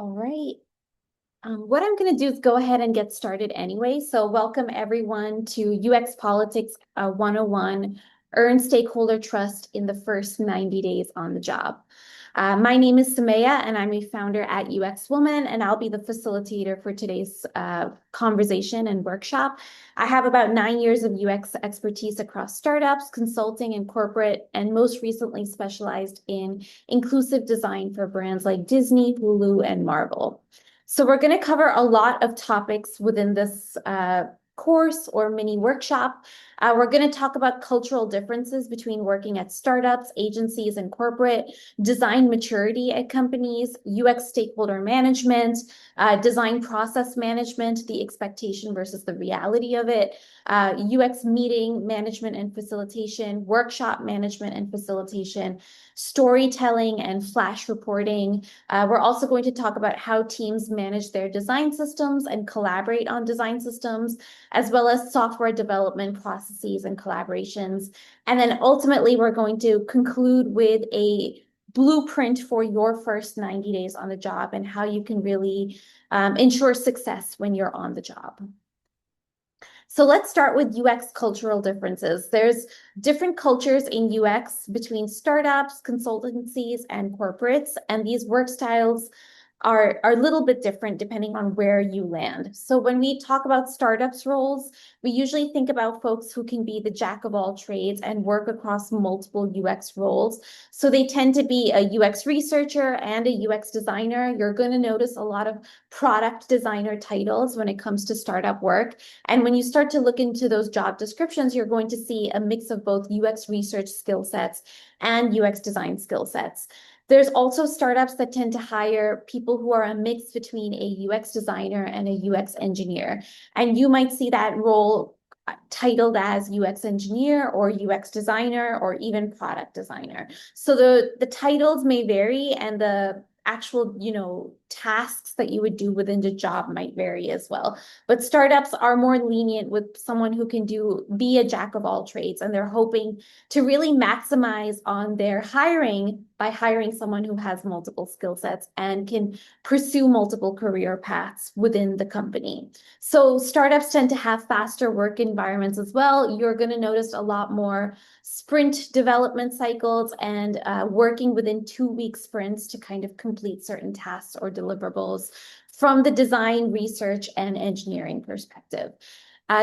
All right. What I'm going to do is go ahead and get started anyway. So welcome everyone to UX Politics 101, Earn Stakeholder Trust in the First 90 Days on the Job. My name is Samaya, and I'm a founder at UX Woman, and I'll be the facilitator for today's conversation and workshop. I have about 9 years of UX expertise across startups, consulting, and corporate, and most recently specialized in inclusive design for brands like Disney, Hulu, and Marvel. So we're going to cover a lot of topics within this course or mini workshop. We're going to talk about cultural differences between working at startups, agencies, and corporate, design maturity at companies, UX stakeholder management, design process management, the expectation versus the reality of it, UX meeting management and facilitation, workshop management and facilitation, storytelling and flash reporting. We're also going to talk about how teams manage their design systems and collaborate on design systems, as well as software development processes and collaborations. And then ultimately, we're going to conclude with a blueprint for your first 90 days on the job and how you can really ensure success when you're on the job. So let's start with UX cultural differences. There's different cultures in UX between startups, consultancies, and corporates, and these work styles are a little bit different depending on where you land. So when we talk about startups roles, we usually think about folks who can be the jack of all trades and work across multiple UX roles. So they tend to be a UX researcher and a UX designer. You're going to notice a lot of product designer titles when it comes to startup work. And when you start to look into those job descriptions, you're going to see a mix of both UX research skill sets and UX design skill sets. There's also startups that tend to hire people who are a mix between a UX designer and a UX engineer. And you might see that role titled as UX engineer or UX designer or even product designer. So the titles may vary and the actual, tasks that you would do within the job might vary as well. But startups are more lenient with someone who can be a jack of all trades, and they're hoping to really maximize on their hiring by hiring someone who has multiple skill sets and can pursue multiple career paths within the company. So startups tend to have faster work environments as well. You're going to notice a lot more sprint development cycles and working within 2-week sprints to kind of complete certain tasks or deliverables from the design, research, and engineering perspective.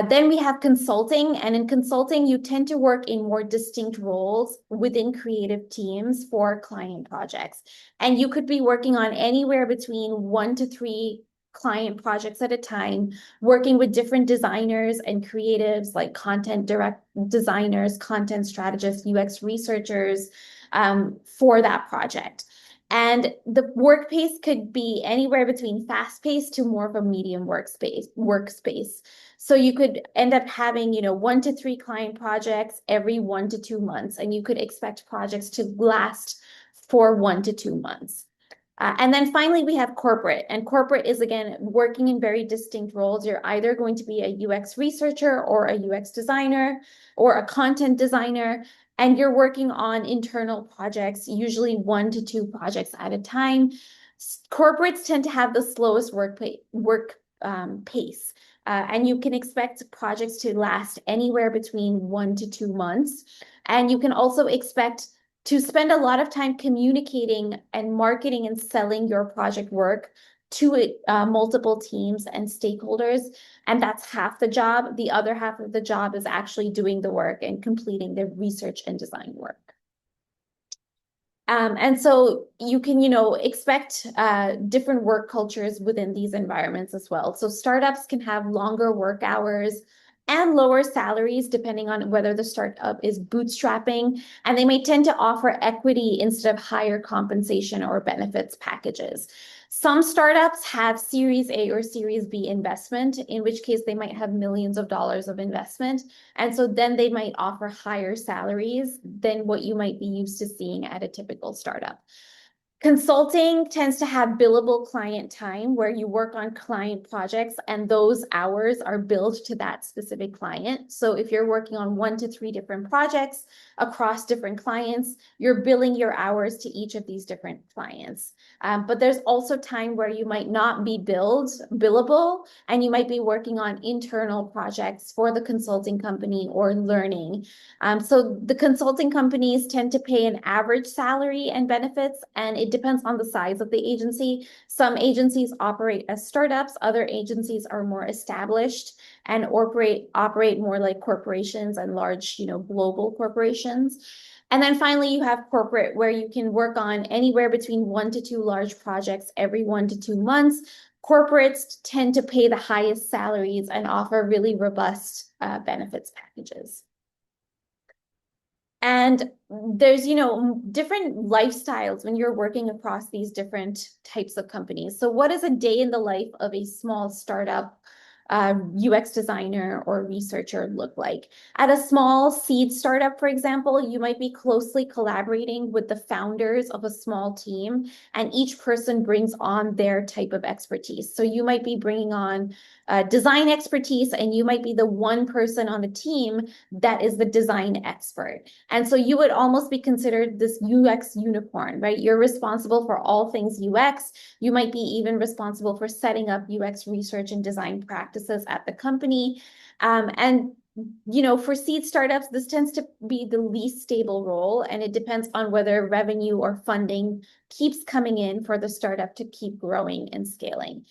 Then we have consulting, and in consulting, you tend to work in more distinct roles within creative teams for client projects. And you could be working on anywhere between 1 to 3 client projects at a time, working with different designers and creatives like content designers, content strategists, UX researchers for that project. And the work pace could be anywhere between fast paced to more of a medium workspace. So you could end up having, 1 to 3 client projects every 1 to 2 months, and you could expect projects to last for 1 to 2 months. And then finally, we have corporate. And corporate is, again, working in very distinct roles. You're either going to be a UX researcher or a UX designer or a content designer, and you're working on internal projects, usually 1 to 2 projects at a time. Corporates tend to have the slowest work pace. And you can expect projects to last anywhere between 1 to 2 months. And you can also expect to spend a lot of time communicating and marketing and selling your project work to multiple teams and stakeholders. And that's half the job. The other half of the job is actually doing the work and completing the research and design work. And so you can, expect different work cultures within these environments as well. So startups can have longer work hours and lower salaries depending on whether the startup is bootstrapping, and they may tend to offer equity instead of higher compensation or benefits packages. Some startups have Series A or Series B investment, in which case they might have millions of dollars of investment. And so then they might offer higher salaries than what you might be used to seeing at a typical startup. Consulting tends to have billable client time where you work on client projects and those hours are billed to that specific client. So if you're working on 1 to 3 different projects across different clients, you're billing your hours to each of these different clients. But there's also time where you might not be billable, and you might be working on internal projects for the consulting company or learning. So the consulting companies tend to pay an average salary and benefits, and it depends on the size of the agency. Some agencies operate as startups, other agencies are more established and operate more like corporations and large, global corporations. And then finally, you have corporate, where you can work on anywhere between 1 to 2 large projects every 1 to 2 months. Corporates tend to pay the highest salaries and offer really robust benefits packages. And there's, different lifestyles when you're working across these different types of companies. So what is a day in the life of a small startup UX designer or researcher look like? At a small seed startup, for example, you might be closely collaborating with the founders of a small team, and each person brings on their type of expertise. So you might be bringing on design expertise, and you might be the one person on the team that is the design expert. And so you would almost be considered this UX unicorn, right? You're responsible for all things UX. You might be even responsible for setting up UX research and design practices at the company. And for seed startups, this tends to be the least stable role, and it depends on whether revenue or funding keeps coming in for the startup to keep growing and scaling.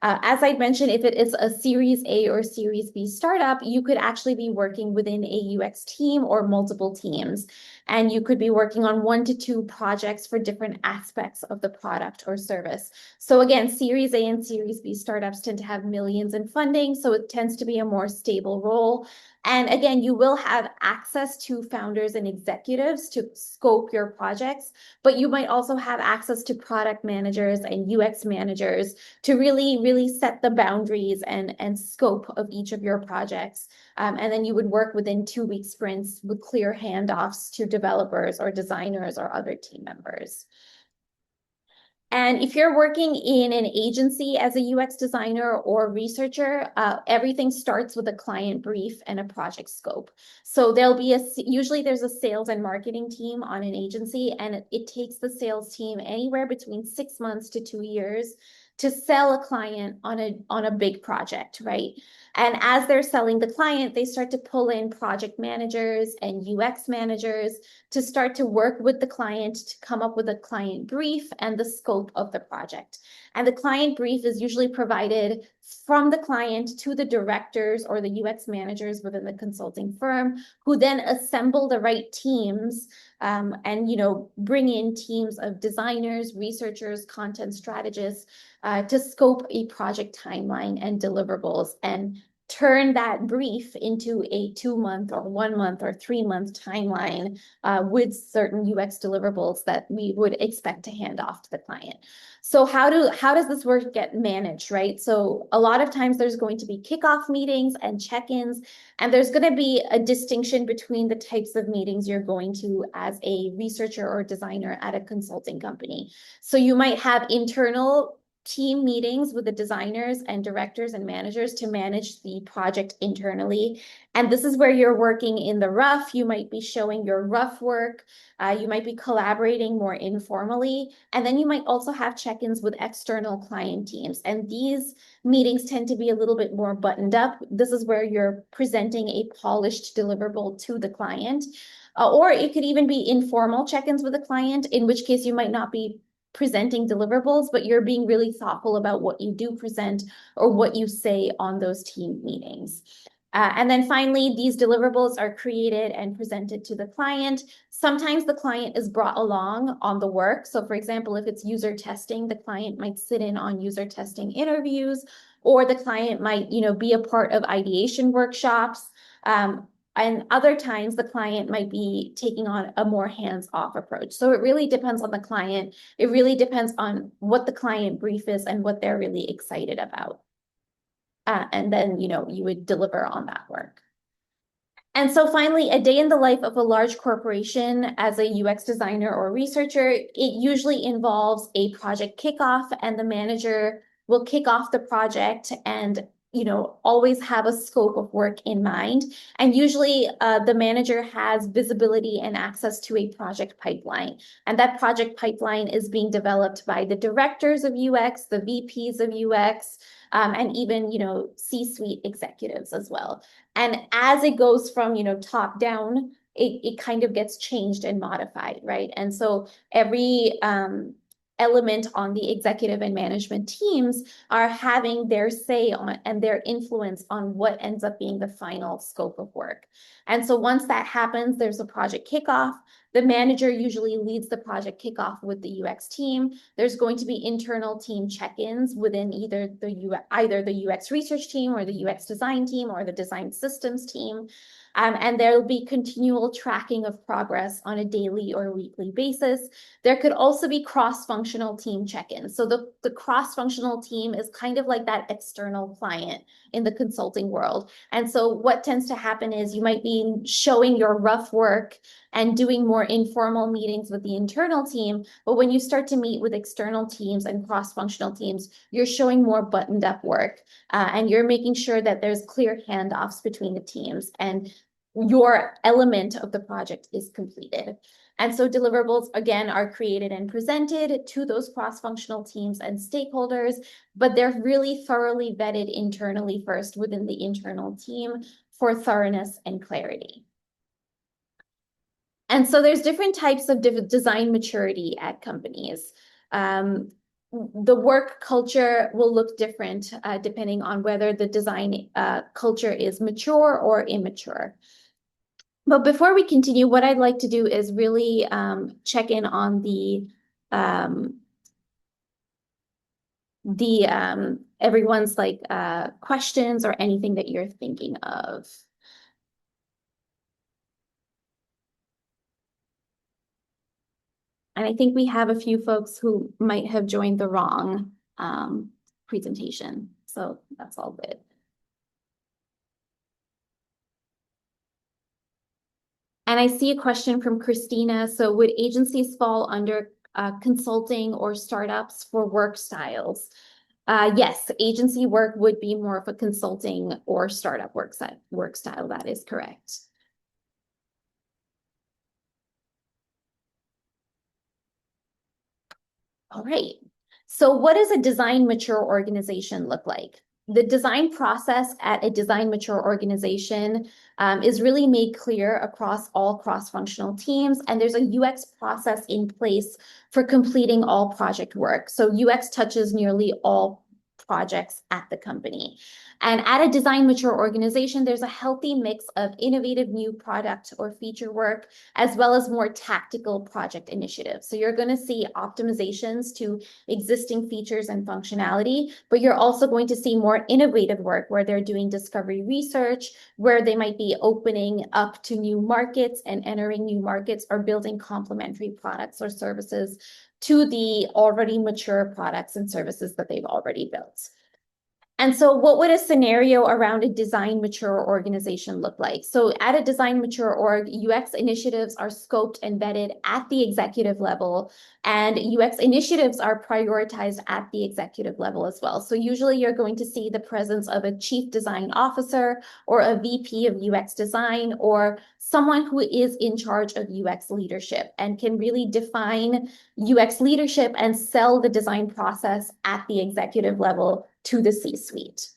As I mentioned, if it is a Series A or Series B startup, you could actually be working within a UX team or multiple teams, and you could be working on 1 to 2 projects for different aspects of the product or service. So again, Series A and Series B startups tend to have millions in funding, so it tends to be a more stable role. And again, you will have access to founders and executives to scope your projects, but you might also have access to product managers and UX managers to really, really set the boundaries and scope of each of your projects. And then you would work within 2-week sprints with clear handoffs to developers or designers or other team members. And if you're working in an agency as a UX designer or researcher, everything starts with a client brief and a project scope. So usually there's a sales and marketing team on an agency, and it takes the sales team anywhere between 6 months to 2 years to sell a client on a big project, right? And as they're selling the client, they start to pull in project managers and UX managers to start to work with the client to come up with a client brief and the scope of the project. And the client brief is usually provided from the client to the directors or the UX managers within the consulting firm, who then assemble the right teams and bring in teams of designers, researchers, content strategists to scope a project timeline and deliverables, and turn that brief into a 2-month or 1-month or 3-month timeline with certain UX deliverables that we would expect to hand off to the client. So how does this work get managed, right? So a lot of times there's going to be kickoff meetings and check-ins, and there's going to be a distinction between the types of meetings you're going to as a researcher or designer at a consulting company. So you might have internal team meetings with the designers and directors and managers to manage the project internally. And this is where you're working in the rough. You might be showing your rough work. You might be collaborating more informally. And then you might also have check-ins with external client teams. And these meetings tend to be a little bit more buttoned up. This is where you're presenting a polished deliverable to the client. Or it could even be informal check-ins with the client, in which case you might not be presenting deliverables, but you're being really thoughtful about what you do present or what you say on those team meetings. And then finally, these deliverables are created and presented to the client. Sometimes the client is brought along on the work. So for example, if it's user testing, the client might sit in on user testing interviews, or the client might, be a part of ideation workshops. And other times the client might be taking on a more hands-off approach. So it really depends on the client. It really depends on what the client brief is and what they're really excited about. And then, you would deliver on that work. And so finally, a day in the life of a large corporation as a UX designer or researcher, it usually involves a project kickoff, and the manager will kick off the project and always have a scope of work in mind. And usually the manager has visibility and access to a project pipeline. And that project pipeline is being developed by the directors of UX, the VPs of UX, and even, C-suite executives as well. And as it goes from, top down, it kind of gets changed and modified, right? And so every element on the executive and management teams are having their say on and their influence on what ends up being the final scope of work. And so once that happens, there's a project kickoff. The manager usually leads the project kickoff with the UX team. There's going to be internal team check-ins within either the UX research team or the UX design team or the design systems team. And there'll be continual tracking of progress on a daily or weekly basis. There could also be cross-functional team check-ins. So the cross-functional team is kind of like that external client in the consulting world. And so what tends to happen is you might be showing your rough work and doing more informal meetings with the internal team. But when you start to meet with external teams and cross-functional teams, you're showing more buttoned up work, and you're making sure that there's clear handoffs between the teams and your element of the project is completed. And so deliverables, again, are created and presented to those cross-functional teams and stakeholders, but they're really thoroughly vetted internally first within the internal team for thoroughness and clarity. And so there's different types of design maturity at companies. The work culture will look different depending on whether the design culture is mature or immature. But before we continue, what I'd like to do is really check in on everyone's questions or anything that you're thinking of. And I think we have a few folks who might have joined the wrong presentation, so that's all good. And I see a question from Christina. So would agencies fall under consulting or startups for work styles? Yes, agency work would be more of a consulting or startup work style. That is correct. All right. So what does a design mature organization look like? The design process at a design mature organization is really made clear across all cross-functional teams, and there's a UX process in place for completing all project work. So UX touches nearly all projects at the company. And at a design mature organization, there's a healthy mix of innovative new product or feature work, as well as more tactical project initiatives. So you're going to see optimizations to existing features and functionality, but you're also going to see more innovative work where they're doing discovery research, where they might be opening up to new markets and entering new markets or building complementary products or services to the already mature products and services that they've already built. And so what would a scenario around a design mature organization look like? So at a design mature org, UX initiatives are scoped and vetted at the executive level, and UX initiatives are prioritized at the executive level as well. So usually you're going to see the presence of a chief design officer or a VP of UX design or someone who is in charge of UX leadership and can really define UX leadership and sell the design process at the executive level to the C-suite.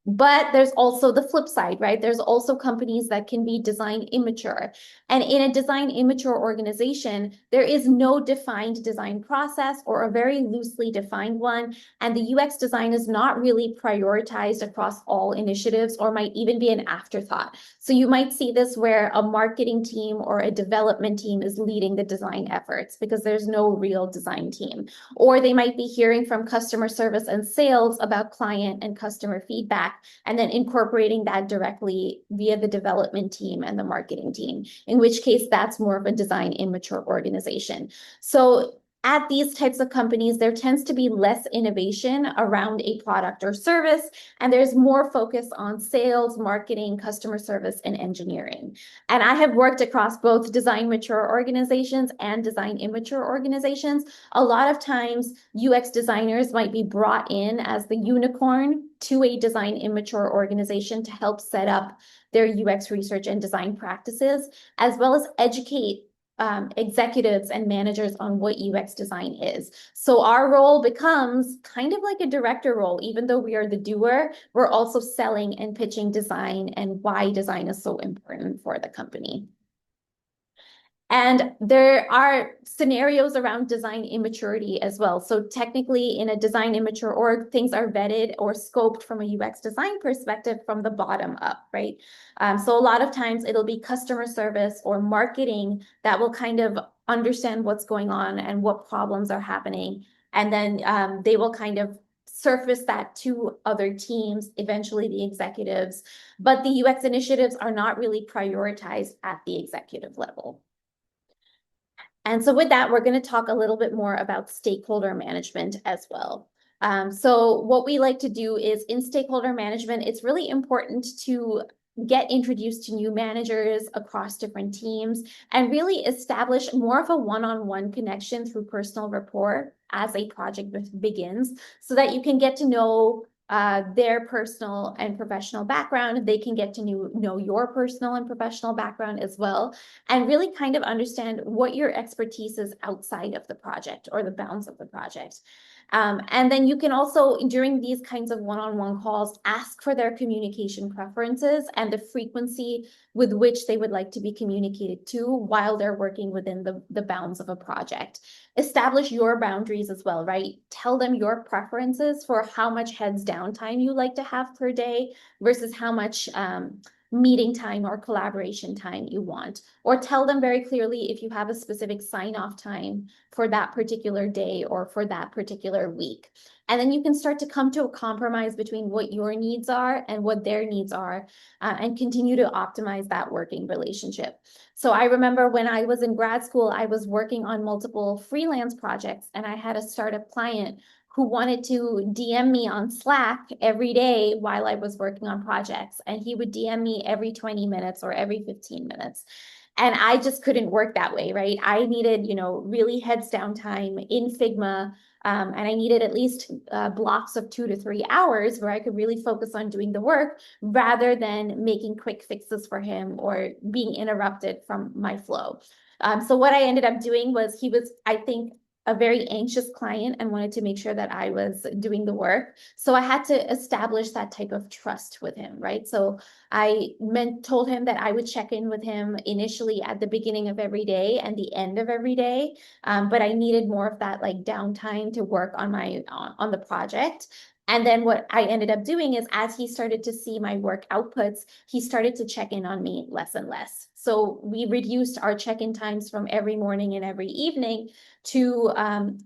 But there's also the flip side, right? There's also companies that can be design immature. And in a design immature organization, there is no defined design process or a very loosely defined one. And the UX design is not really prioritized across all initiatives or might even be an afterthought. So you might see this where a marketing team or a development team is leading the design efforts because there's no real design team. Or they might be hearing from customer service and sales about client and customer feedback, and then incorporating that directly via the development team and the marketing team, in which case that's more of a design immature organization. So at these types of companies, there tends to be less innovation around a product or service, and there's more focus on sales, marketing, customer service, and engineering. And I have worked across both design mature organizations and design immature organizations. A lot of times, UX designers might be brought in as the unicorn to a design immature organization to help set up their UX research and design practices, as well as educate executives and managers on what UX design is. So our role becomes kind of like a director role. Even though we are the doer, we're also selling and pitching design and why design is so important for the company. And there are scenarios around design immaturity as well. So technically in a design immature org, things are vetted or scoped from a UX design perspective from the bottom up, right? So a lot of times it'll be customer service or marketing that will kind of understand what's going on and what problems are happening. And then they will kind of surface that to other teams, eventually the executives. But the UX initiatives are not really prioritized at the executive level. And so with that, we're going to talk a little bit more about stakeholder management as well. So what we like to do is in stakeholder management, it's really important to get introduced to new managers across different teams and really establish more of a one-on-one connection through personal rapport as a project begins so that you can get to know their personal and professional background. They can get to know your personal and professional background as well, and really kind of understand what your expertise is outside of the project or the bounds of the project. And then you can also, during these kinds of one-on-one calls, ask for their communication preferences and the frequency with which they would like to be communicated to while they're working within the bounds of a project. Establish your boundaries as well, right? Tell them your preferences for how much heads down time you like to have per day versus how much meeting time or collaboration time you want, or tell them very clearly if you have a specific sign-off time for that particular day or for that particular week. And then you can start to come to a compromise between what your needs are and what their needs are, and continue to optimize that working relationship. So I remember when I was in grad school, I was working on multiple freelance projects, and I had a startup client who wanted to DM me on Slack every day while I was working on projects. And he would DM me every 20 minutes or every 15 minutes. And I just couldn't work that way, right? I needed, really heads down time in Figma. And I needed at least blocks of 2 to 3 hours where I could really focus on doing the work rather than making quick fixes for him or being interrupted from my flow. So what I ended up doing was he was, I think, a very anxious client and wanted to make sure that I was doing the work. So I had to establish that type of trust with him, right? So I told him that I would check in with him initially at the beginning of every day and the end of every day. But I needed more of that like downtime to work on on the project. And then what I ended up doing is as he started to see my work outputs, he started to check in on me less and less. So we reduced our check-in times from every morning and every evening to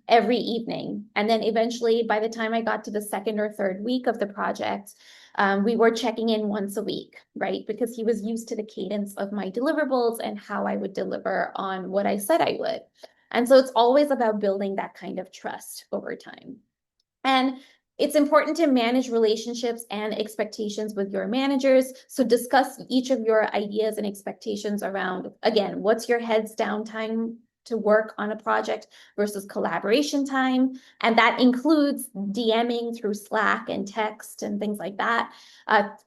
every evening. And then eventually, by the time I got to the second or third week of the project, we were checking in once a week, right? Because he was used to the cadence of my deliverables and how I would deliver on what I said I would. And so it's always about building that kind of trust over time. And it's important to manage relationships and expectations with your managers. So discuss each of your ideas and expectations around, again, what's your heads down time to work on a project versus collaboration time. And that includes DMing through Slack and text and things like that.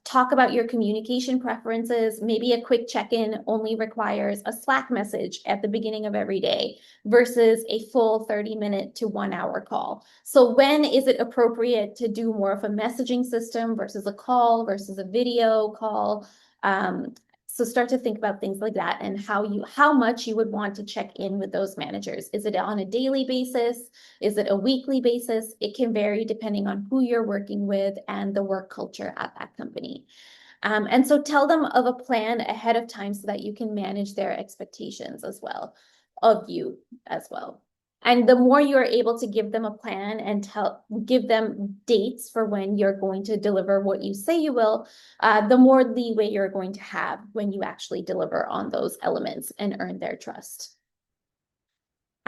Talk about your communication preferences. Maybe a quick check-in only requires a Slack message at the beginning of every day versus a full 30-minute to 1-hour call. So when is it appropriate to do more of a messaging system versus a call versus a video call? So start to think about things like that and how much you would want to check in with those managers. Is it on a daily basis? Is it a weekly basis? It can vary depending on who you're working with and the work culture at that company. And so tell them of a plan ahead of time so that you can manage their expectations as well, of you as well. And the more you're able to give them a plan and give them dates for when you're going to deliver what you say you will, the more leeway you're going to have when you actually deliver on those elements and earn their trust.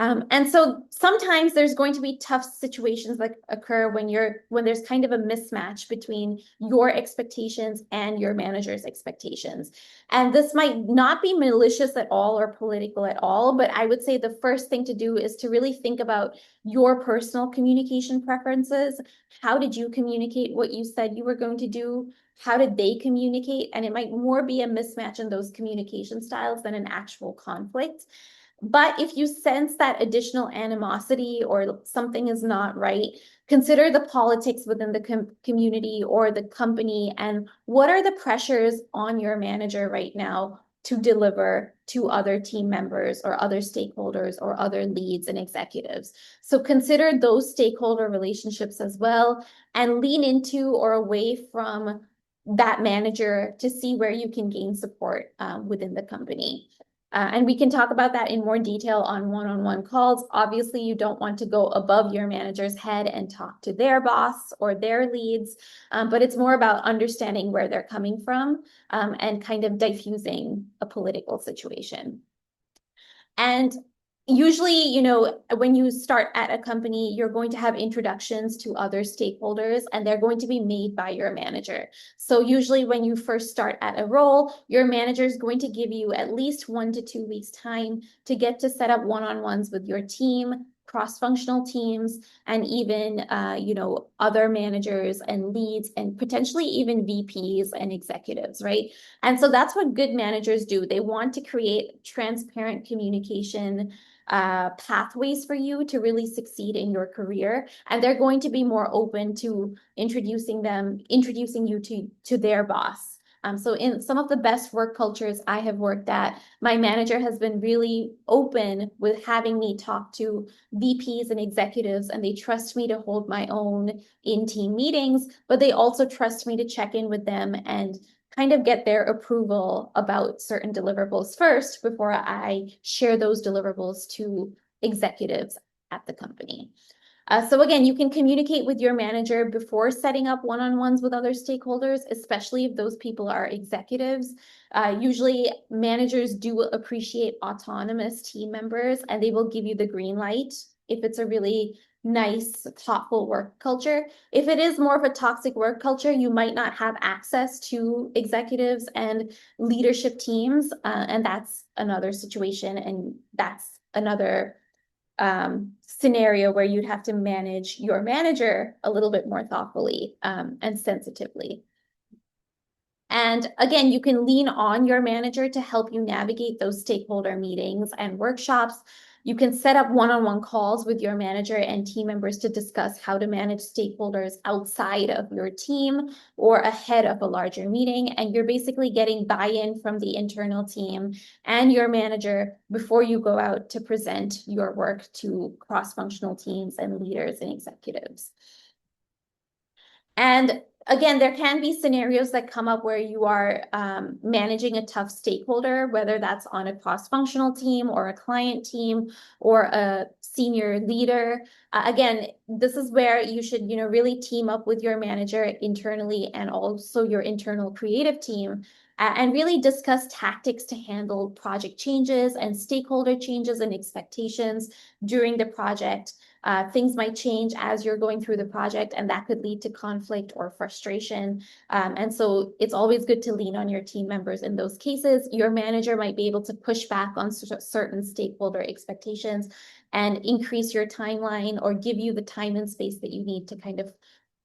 And so sometimes there's going to be tough situations that occur when there's kind of a mismatch between your expectations and your manager's expectations. And this might not be malicious at all or political at all, but I would say the first thing to do is to really think about your personal communication preferences. How did you communicate what you said you were going to do? How did they communicate? And it might more be a mismatch in those communication styles than an actual conflict. But if you sense that additional animosity or something is not right, consider the politics within the community or the company and what are the pressures on your manager right now to deliver to other team members or other stakeholders or other leads and executives. So consider those stakeholder relationships as well and lean into or away from that manager to see where you can gain support within the company. And we can talk about that in more detail on one-on-one calls. Obviously, you don't want to go above your manager's head and talk to their boss or their leads, but it's more about understanding where they're coming from and kind of diffusing a political situation. And usually, when you start at a company, you're going to have introductions to other stakeholders and they're going to be made by your manager. So usually when you first start at a role, your manager is going to give you at least 1 to 2 weeks time to get to set up one-on-ones with your team, cross-functional teams, and even, other managers and leads and potentially even VPs and executives, right? And so that's what good managers do. They want to create transparent communication pathways for you to really succeed in your career. And they're going to be more open to introducing you to their boss. So in some of the best work cultures I have worked at, my manager has been really open with having me talk to VPs and executives, and they trust me to hold my own in team meetings, but they also trust me to check in with them and kind of get their approval about certain deliverables first before I share those deliverables to executives at the company. So again, you can communicate with your manager before setting up one-on-ones with other stakeholders, especially if those people are executives. Usually managers do appreciate autonomous team members and they will give you the green light if it's a really nice, thoughtful work culture. If it is more of a toxic work culture, you might not have access to executives and leadership teams, and that's another situation, and that's another scenario where you'd have to manage your manager a little bit more thoughtfully and sensitively. And again, you can lean on your manager to help you navigate those stakeholder meetings and workshops. You can set up one-on-one calls with your manager and team members to discuss how to manage stakeholders outside of your team or ahead of a larger meeting. And you're basically getting buy-in from the internal team and your manager before you go out to present your work to cross-functional teams and leaders and executives. And again, there can be scenarios that come up where you are managing a tough stakeholder, whether that's on a cross-functional team or a client team or a senior leader. Again, this is where you should, really team up with your manager internally and also your internal creative team and really discuss tactics to handle project changes and stakeholder changes and expectations during the project. Things might change as you're going through the project, and that could lead to conflict or frustration. And so it's always good to lean on your team members in those cases. Your manager might be able to push back on certain stakeholder expectations and increase your timeline or give you the time and space that you need to kind of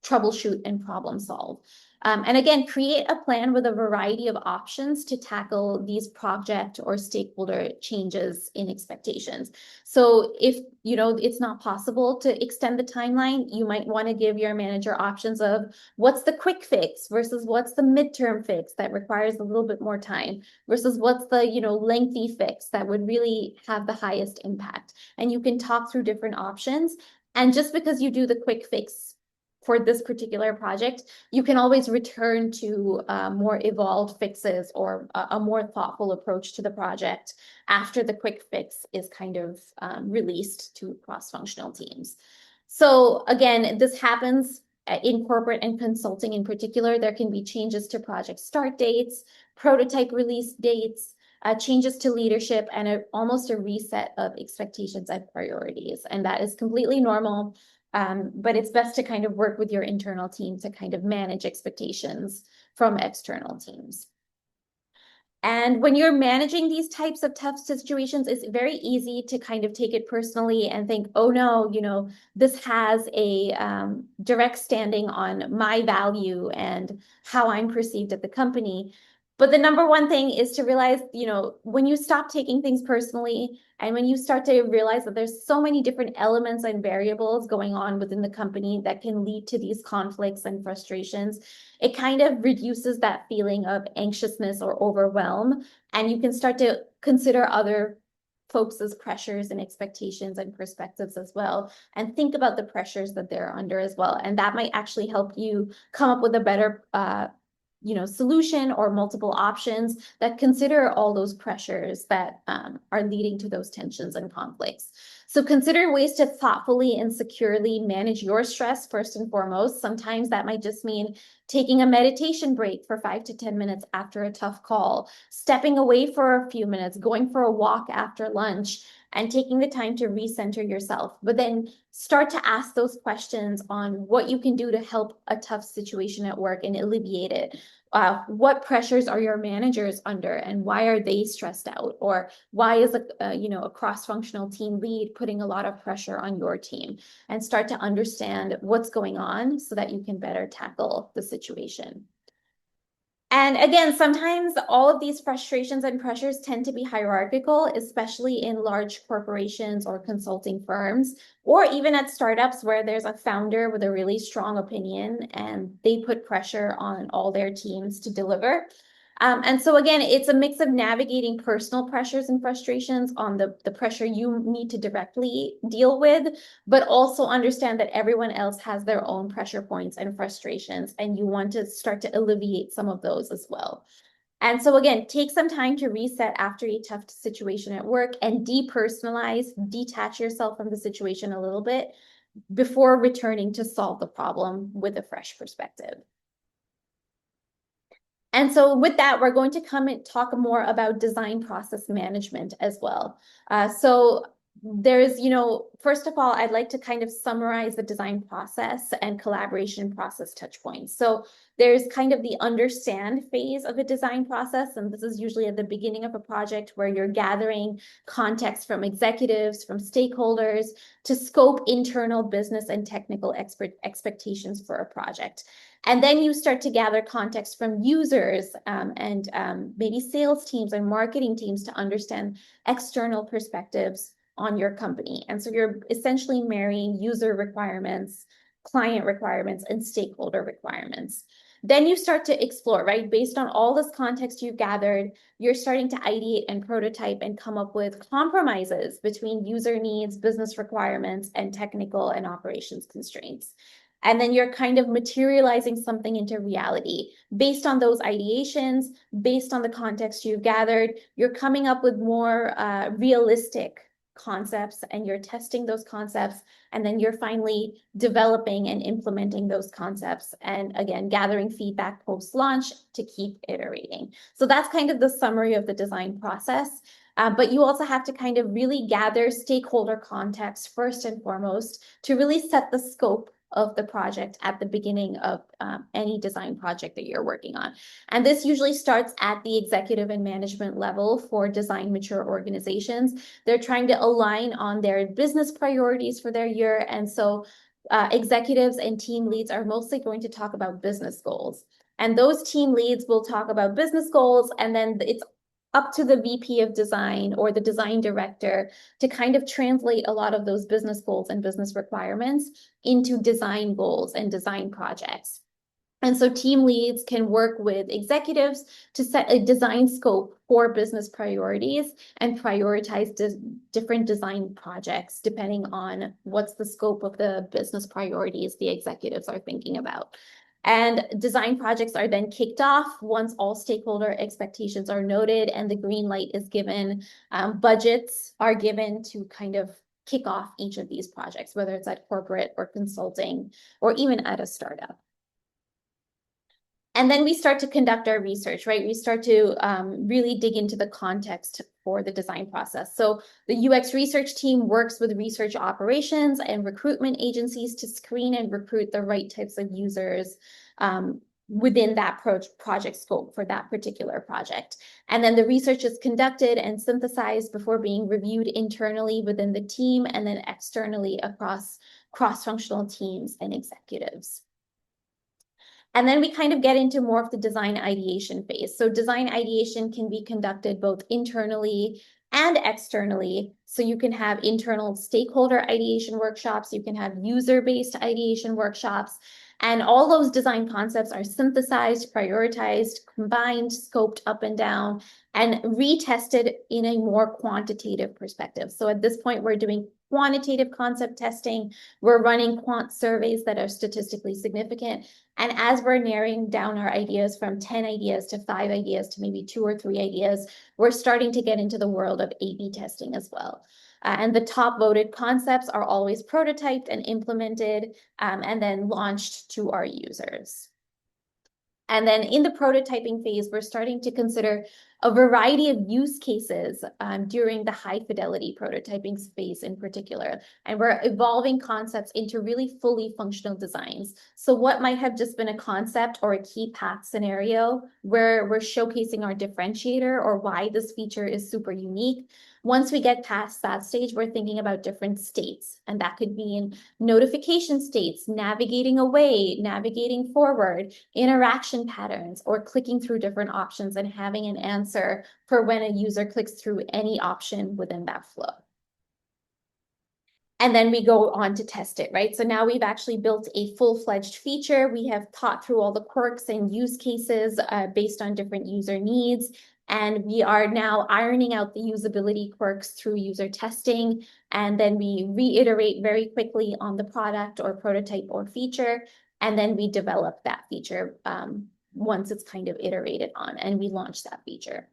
troubleshoot and problem solve. And again, create a plan with a variety of options to tackle these project or stakeholder changes in expectations. So if it's not possible to extend the timeline, you might want to give your manager options of what's the quick fix versus what's the midterm fix that requires a little bit more time versus what's the lengthy fix that would really have the highest impact. And you can talk through different options. And just because you do the quick fix for this particular project, you can always return to more evolved fixes or a more thoughtful approach to the project after the quick fix is kind of released to cross-functional teams. So again, this happens in corporate and consulting in particular. There can be changes to project start dates, prototype release dates, changes to leadership, and almost a reset of expectations and priorities. And that is completely normal. But it's best to kind of work with your internal team to kind of manage expectations from external teams. And when you're managing these types of tough situations, it's very easy to kind of take it personally and think, oh no, this has a direct standing on my value and how I'm perceived at the company. But the number one thing is to realize, when you stop taking things personally and when you start to realize that there's so many different elements and variables going on within the company that can lead to these conflicts and frustrations, it kind of reduces that feeling of anxiousness or overwhelm. And you can start to consider other folks' pressures and expectations and perspectives as well, and think about the pressures that they're under as well. And that might actually help you come up with a better solution or multiple options that consider all those pressures that are leading to those tensions and conflicts. So consider ways to thoughtfully and securely manage your stress first and foremost. Sometimes that might just mean taking a meditation break for 5 to 10 minutes after a tough call, stepping away for a few minutes, going for a walk after lunch, and taking the time to recenter yourself. But then start to ask those questions on what you can do to help a tough situation at work and alleviate it. What pressures are your managers under, and why are they stressed out? Or why is a cross-functional team lead putting a lot of pressure on your team? And start to understand what's going on so that you can better tackle the situation. And again, sometimes all of these frustrations and pressures tend to be hierarchical, especially in large corporations or consulting firms, or even at startups where there's a founder with a really strong opinion and they put pressure on all their teams to deliver. And so again, it's a mix of navigating personal pressures and frustrations on the pressure you need to directly deal with, but also understand that everyone else has their own pressure points and frustrations, and you want to start to alleviate some of those as well. And so again, take some time to reset after a tough situation at work and depersonalize, detach yourself from the situation a little bit before returning to solve the problem with a fresh perspective. And so with that, we're going to come and talk more about design process management as well. So there's, first of all, I'd like to kind of summarize the design process and collaboration process touch points. So there's kind of the understand phase of the design process. And this is usually at the beginning of a project where you're gathering context from executives, from stakeholders to scope internal business and technical expectations for a project. And then you start to gather context from users and maybe sales teams and marketing teams to understand external perspectives on your company. And so you're essentially marrying user requirements, client requirements, and stakeholder requirements. Then you start to explore, right? Based on all this context you've gathered, you're starting to ideate and prototype and come up with compromises between user needs, business requirements, and technical and operations constraints. And then you're kind of materializing something into reality. Based on those ideations, based on the context you've gathered, you're coming up with more realistic concepts, and you're testing those concepts, and then you're finally developing and implementing those concepts, and again, gathering feedback post-launch to keep iterating. So that's kind of the summary of the design process. But you also have to kind of really gather stakeholder context first and foremost to really set the scope of the project at the beginning of any design project that you're working on. And this usually starts at the executive and management level for design mature organizations. They're trying to align on their business priorities for their year. And so executives and team leads are mostly going to talk about business goals. And those team leads will talk about business goals, and then it's up to the VP of design or the design director to kind of translate a lot of those business goals and business requirements into design goals and design projects. And so team leads can work with executives to set a design scope for business priorities and prioritize different design projects depending on what's the scope of the business priorities the executives are thinking about. And design projects are then kicked off once all stakeholder expectations are noted and the green light is given. Budgets are given to kind of kick off each of these projects, whether it's at corporate or consulting or even at a startup. And then we start to conduct our research, right? We start to really dig into the context for the design process. So the UX research team works with research operations and recruitment agencies to screen and recruit the right types of users within that project scope for that particular project. And then the research is conducted and synthesized before being reviewed internally within the team and then externally across cross-functional teams and executives. And then we kind of get into more of the design ideation phase. So design ideation can be conducted both internally and externally. So you can have internal stakeholder ideation workshops, you can have user-based ideation workshops, and all those design concepts are synthesized, prioritized, combined, scoped up and down, and retested in a more quantitative perspective. So at this point, we're doing quantitative concept testing, we're running quant surveys that are statistically significant, and as we're narrowing down our ideas from 10 ideas to 5 ideas to maybe 2 or 3 ideas, we're starting to get into the world of A/B testing as well. And the top voted concepts are always prototyped and implemented and then launched to our users. And then in the prototyping phase, we're starting to consider a variety of use cases during the high fidelity prototyping phase in particular. And we're evolving concepts into really fully functional designs. So what might have just been a concept or a key path scenario where we're showcasing our differentiator or why this feature is super unique. Once we get past that stage, we're thinking about different states, and that could be in notification states, navigating away, navigating forward, interaction patterns, or clicking through different options and having an answer for when a user clicks through any option within that flow. And then we go on to test it, right? So now we've actually built a full-fledged feature. We have thought through all the quirks and use cases based on different user needs. And we are now ironing out the usability quirks through user testing. And then we reiterate very quickly on the product or prototype or feature. And then we develop that feature once it's kind of iterated on, and we launch that feature.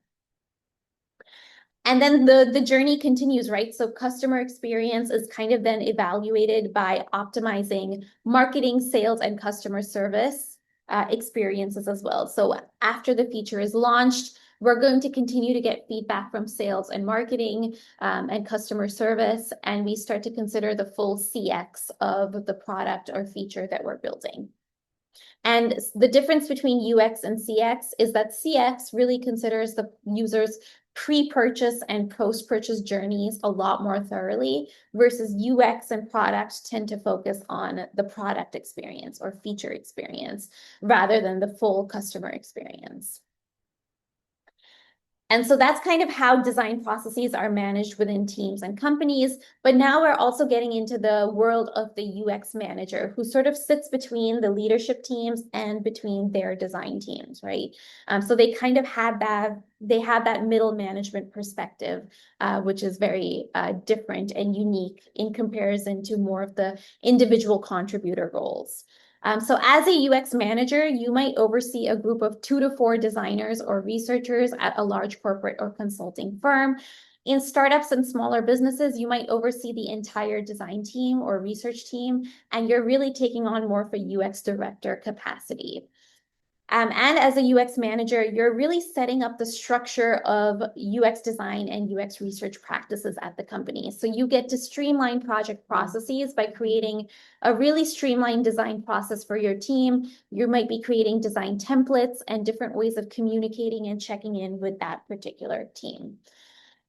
And then the journey continues, right? So customer experience is kind of then evaluated by optimizing marketing, sales, and customer service experiences as well. So after the feature is launched, we're going to continue to get feedback from sales and marketing and customer service, and we start to consider the full CX of the product or feature that we're building. And the difference between UX and CX is that CX really considers the user's pre-purchase and post-purchase journeys a lot more thoroughly, versus UX and product tend to focus on the product experience or feature experience rather than the full customer experience. And so that's kind of how design processes are managed within teams and companies. But now we're also getting into the world of the UX manager, who sort of sits between the leadership teams and between their design teams, right? So they kind of had that middle management perspective, which is very different and unique in comparison to more of the individual contributor roles. So as a UX manager, you might oversee a group of 2 to 4 designers or researchers at a large corporate or consulting firm. In startups and smaller businesses, you might oversee the entire design team or research team, and you're really taking on more of a UX director capacity. And as a UX manager, you're really setting up the structure of UX design and UX research practices at the company. So you get to streamline project processes by creating a really streamlined design process for your team. You might be creating design templates and different ways of communicating and checking in with that particular team.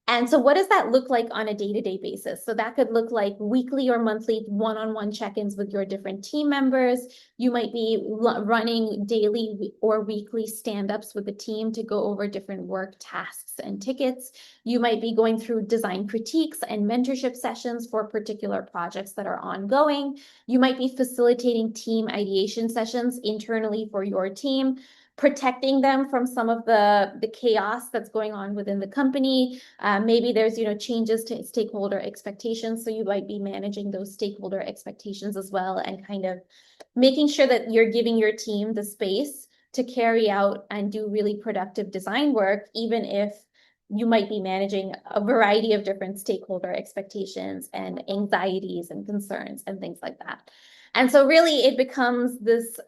And so what does that look like on a day-to-day basis? So that could look like weekly or monthly one-on-one check-ins with your different team members. You might be running daily or weekly stand-ups with the team to go over different work tasks and tickets. You might be going through design critiques and mentorship sessions for particular projects that are ongoing. You might be facilitating team ideation sessions internally for your team, protecting them from some of the chaos that's going on within the company. Maybe there's changes to stakeholder expectations, so you might be managing those stakeholder expectations as well, and kind of making sure that you're giving your team the space to carry out and do really productive design work, even if you might be managing a variety of different stakeholder expectations and anxieties and concerns and things like that. And so really it becomes this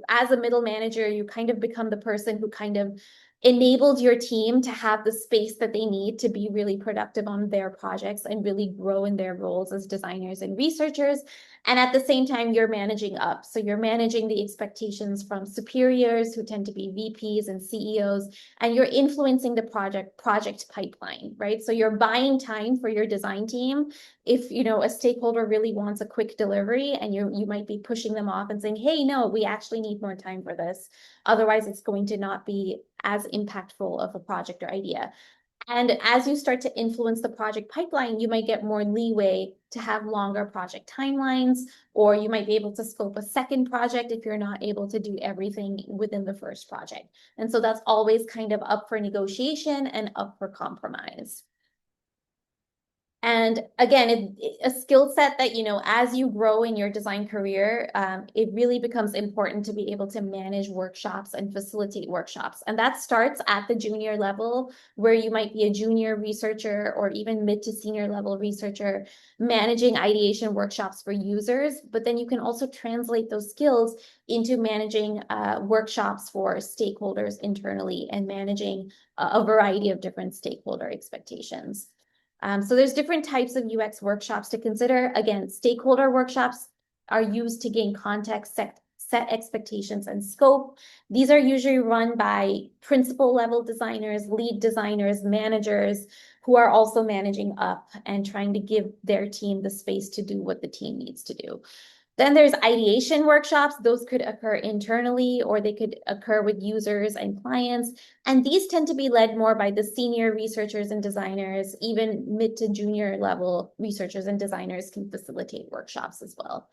as a middle manager, you kind of become the person who kind of enabled your team to have the space that they need to be really productive on their projects and really grow in their roles as designers and researchers. And at the same time, you're managing up. So you're managing the expectations from superiors who tend to be VPs and CEOs, and you're influencing the project pipeline, right? So you're buying time for your design team. If a stakeholder really wants a quick delivery, and you might be pushing them off and saying, hey, no, we actually need more time for this. Otherwise, it's going to not be as impactful of a project or idea. And as you start to influence the project pipeline, you might get more leeway to have longer project timelines, or you might be able to scope a second project if you're not able to do everything within the first project. And so that's always kind of up for negotiation and up for compromise. And again, a skill set that, as you grow in your design career, it really becomes important to be able to manage workshops and facilitate workshops. And that starts at the junior level, where you might be a junior researcher or even mid to senior level researcher managing ideation workshops for users. But then you can also translate those skills into managing workshops for stakeholders internally and managing a variety of different stakeholder expectations. So there's different types of UX workshops to consider. Again, stakeholder workshops are used to gain context, set expectations and scope. These are usually run by principal level designers, lead designers, managers who are also managing up and trying to give their team the space to do what the team needs to do. Then there's ideation workshops. Those could occur internally, or they could occur with users and clients. And these tend to be led more by the senior researchers and designers. Even mid to junior level researchers and designers can facilitate workshops as well.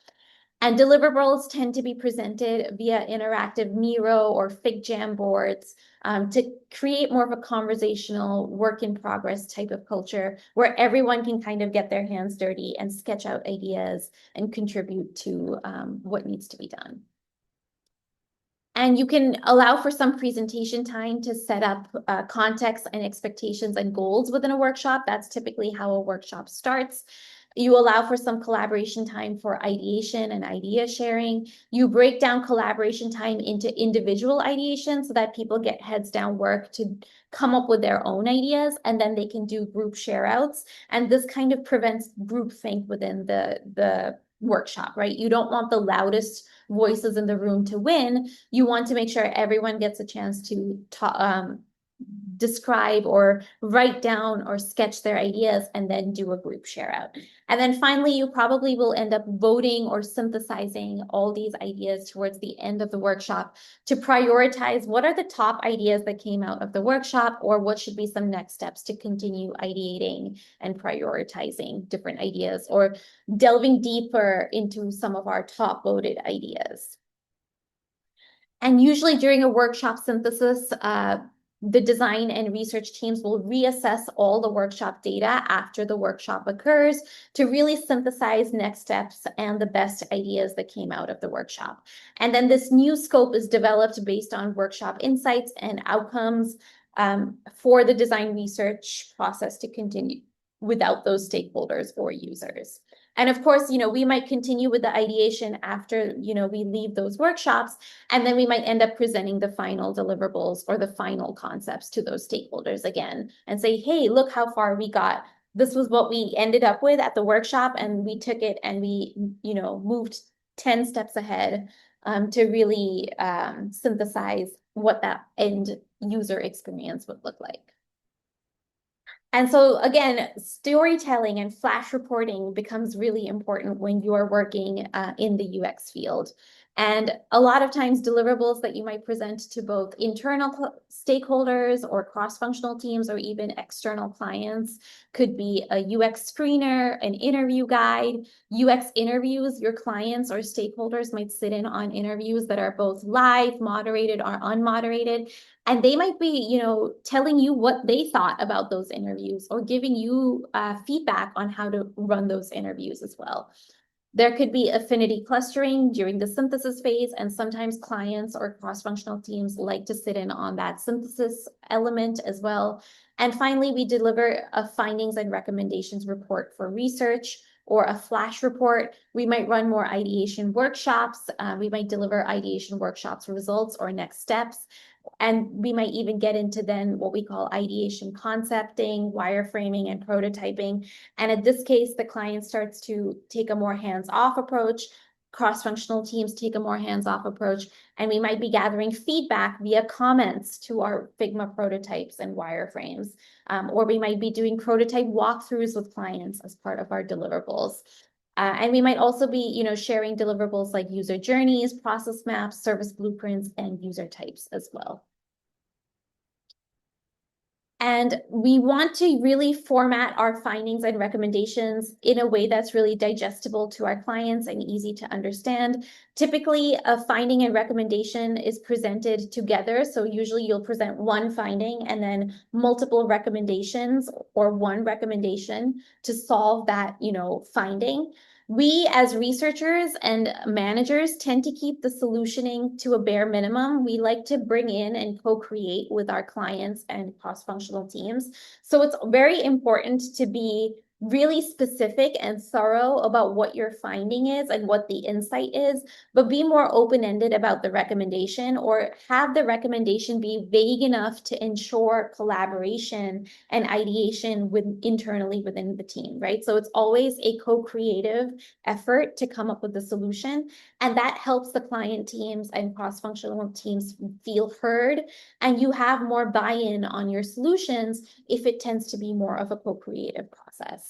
And deliverables tend to be presented via interactive Miro or FigJam boards to create more of a conversational work in progress type of culture where everyone can kind of get their hands dirty and sketch out ideas and contribute to what needs to be done. And you can allow for some presentation time to set up context and expectations and goals within a workshop. That's typically how a workshop starts. You allow for some collaboration time for ideation and idea sharing. You break down collaboration time into individual ideation so that people get heads down work to come up with their own ideas, and then they can do group share outs. And this kind of prevents groupthink within the workshop, right? You don't want the loudest voices in the room to win. You want to make sure everyone gets a chance to describe or write down or sketch their ideas and then do a group share out. And then finally, you probably will end up voting or synthesizing all these ideas towards the end of the workshop to prioritize what are the top ideas that came out of the workshop, or what should be some next steps to continue ideating and prioritizing different ideas, or delving deeper into some of our top voted ideas. And usually during a workshop synthesis, the design and research teams will reassess all the workshop data after the workshop occurs to really synthesize next steps and the best ideas that came out of the workshop. And then this new scope is developed based on workshop insights and outcomes for the design research process to continue without those stakeholders or users. And of course, we might continue with the ideation after, we leave those workshops, and then we might end up presenting the final deliverables or the final concepts to those stakeholders again and say, hey, look how far we got. This was what we ended up with at the workshop, and we took it and we, moved 10 steps ahead to really synthesize what that end user experience would look like. And so again, storytelling and flash reporting becomes really important when you are working in the UX field. And a lot of times deliverables that you might present to both internal stakeholders or cross-functional teams or even external clients could be a UX screener, an interview guide, UX interviews. Your clients or stakeholders might sit in on interviews that are both live, moderated, or unmoderated. And they might be, telling you what they thought about those interviews or giving you feedback on how to run those interviews as well. There could be affinity clustering during the synthesis phase, and sometimes clients or cross-functional teams like to sit in on that synthesis element as well. And finally, we deliver a findings and recommendations report for research or a flash report. We might run more ideation workshops. We might deliver ideation workshops results or next steps. And we might even get into then what we call ideation concepting, wireframing, and prototyping. And in this case, the client starts to take a more hands-off approach. Cross-functional teams take a more hands-off approach, and we might be gathering feedback via comments to our Figma prototypes and wireframes, or we might be doing prototype walkthroughs with clients as part of our deliverables. And we might also be, sharing deliverables like user journeys, process maps, service blueprints, and user types as well. And we want to really format our findings and recommendations in a way that's really digestible to our clients and easy to understand. Typically, a finding and recommendation is presented together. So usually you'll present one finding and then multiple recommendations or one recommendation to solve that, finding. We, as researchers and managers, tend to keep the solutioning to a bare minimum. We like to bring in and co-create with our clients and cross-functional teams. So it's very important to be really specific and thorough about what your finding is and what the insight is, but be more open-ended about the recommendation, or have the recommendation be vague enough to ensure collaboration and ideation internally within the team, right? So it's always a co-creative effort to come up with the solution, and that helps the client teams and cross-functional teams feel heard, and you have more buy-in on your solutions if it tends to be more of a co-creative process.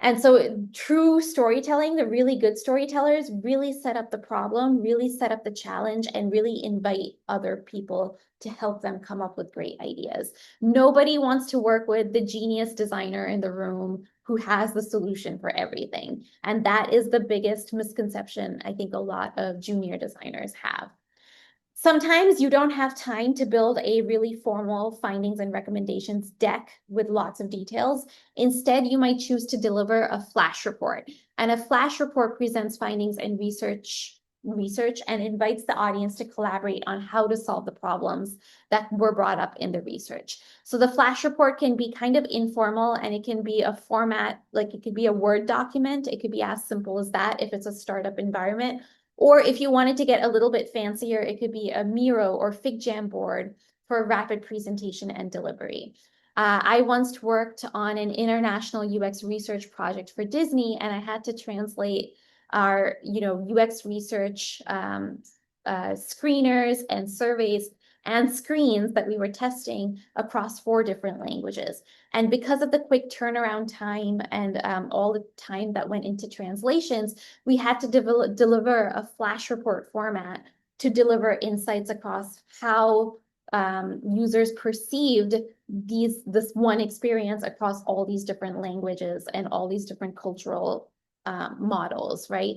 And so true storytelling, the really good storytellers really set up the problem, really set up the challenge, and really invite other people to help them come up with great ideas. Nobody wants to work with the genius designer in the room who has the solution for everything. And that is the biggest misconception I think a lot of junior designers have. Sometimes you don't have time to build a really formal findings and recommendations deck with lots of details. Instead, you might choose to deliver a flash report. And a flash report presents findings and research and invites the audience to collaborate on how to solve the problems that were brought up in the research. So the flash report can be kind of informal, and it can be a format, like it could be a Word document. It could be as simple as that if it's a startup environment. Or if you wanted to get a little bit fancier, it could be a Miro or FigJam board for rapid presentation and delivery. I once worked on an international UX research project for Disney, and I had to translate our, UX research screeners and surveys and screens that we were testing across 4 different languages. And because of the quick turnaround time and all the time that went into translations, we had to deliver a flash report format to deliver insights across how users perceived this one experience across all these different languages and all these different cultural models, right?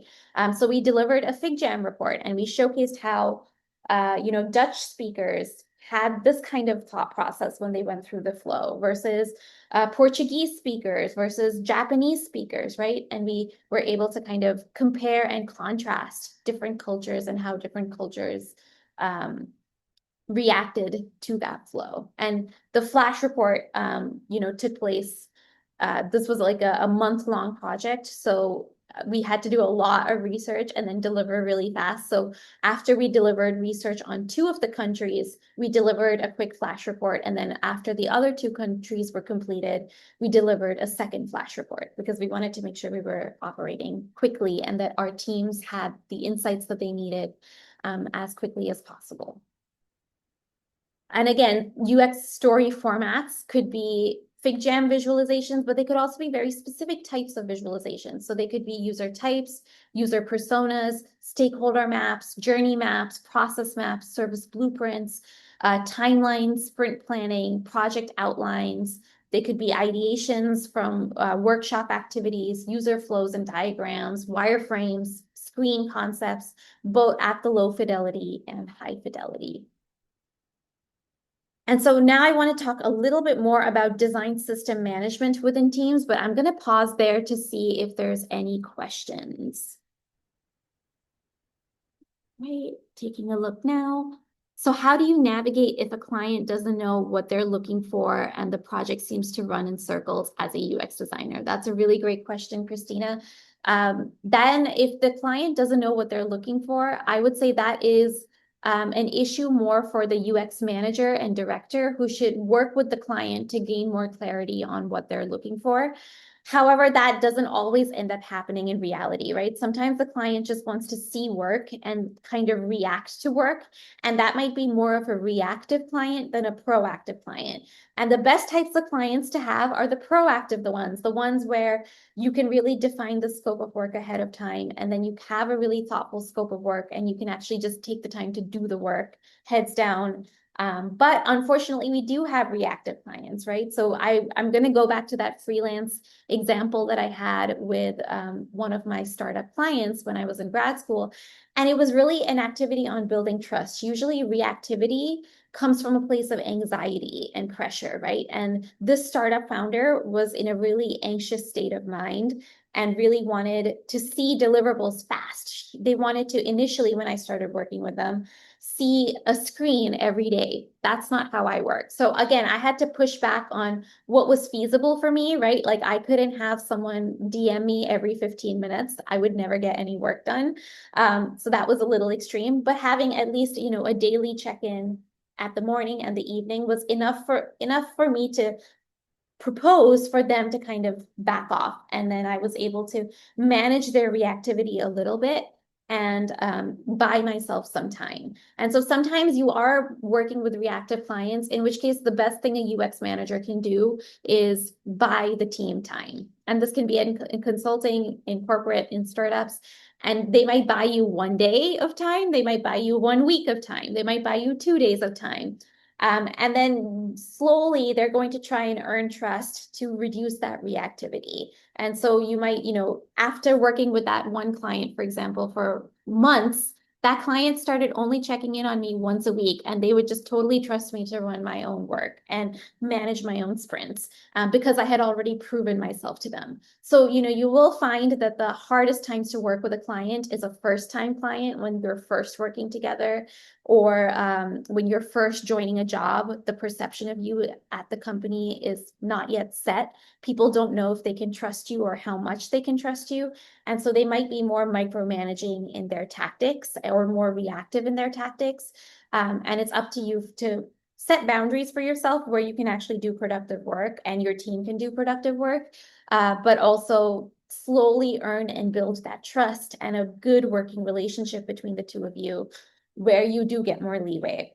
So we delivered a FigJam report, and we showcased how Dutch speakers had this kind of thought process when they went through the flow versus Portuguese speakers versus Japanese speakers, right? And we were able to kind of compare and contrast different cultures and how different cultures reacted to that flow. And the flash report, took place. This was like a month-long project, so we had to do a lot of research and then deliver really fast. So after we delivered research on 2 of the countries, we delivered a quick flash report. And then after the other 2 countries were completed, we delivered a second flash report, because we wanted to make sure we were operating quickly and that our teams had the insights that they needed as quickly as possible. And again, UX story formats could be FigJam visualizations, but they could also be very specific types of visualizations. So they could be user types, user personas, stakeholder maps, journey maps, process maps, service blueprints, timelines, sprint planning, project outlines. They could be ideations from workshop activities, user flows and diagrams, wireframes, screen concepts, both at the low fidelity and high fidelity. And so now I want to talk a little bit more about design system management within teams, but I'm going to pause there to see if there's any questions. Right, taking a look now. So how do you navigate if a client doesn't know what they're looking for and the project seems to run in circles as a UX designer? That's a really great question, Christina. Then if the client doesn't know what they're looking for, I would say that is an issue more for the UX manager and director who should work with the client to gain more clarity on what they're looking for. However, that doesn't always end up happening in reality, right? Sometimes the client just wants to see work and kind of react to work. And that might be more of a reactive client than a proactive client. And the best types of clients to have are the proactive, the ones where you can really define the scope of work ahead of time. And then you have a really thoughtful scope of work and you can actually just take the time to do the work heads down. But unfortunately, we do have reactive clients, right? So I'm going to go back to that freelance example that I had with one of my startup clients when I was in grad school. And it was really an activity on building trust. Usually reactivity comes from a place of anxiety and pressure, right? And this startup founder was in a really anxious state of mind and really wanted to see deliverables fast. They wanted to initially, when I started working with them, see a screen every day. That's not how I work. So again, I had to push back on what was feasible for me, right? Like I couldn't have someone DM me every 15 minutes. I would never get any work done. So that was a little extreme, but having at least, a daily check-in at the morning and the evening was enough for me to propose for them to kind of back off. And then I was able to manage their reactivity a little bit and buy myself some time. And so sometimes you are working with reactive clients, in which case the best thing a UX manager can do is buy the team time. And this can be in consulting, in corporate, in startups. And they might buy you 1 day of time. They might buy you 1 week of time. They might buy you 2 days of time. And then slowly they're going to try and earn trust to reduce that reactivity. And so you might, after working with that one client, for example, for months, that client started only checking in on me once a week, and they would just totally trust me to run my own work and manage my own sprints because I had already proven myself to them. So, you will find that the hardest times to work with a client is a first-time client when you're first working together, or when you're first joining a job, the perception of you at the company is not yet set. People don't know if they can trust you or how much they can trust you. And so they might be more micromanaging in their tactics or more reactive in their tactics. And it's up to you to set boundaries for yourself where you can actually do productive work and your team can do productive work, but also slowly earn and build that trust and a good working relationship between the two of you, where you do get more leeway.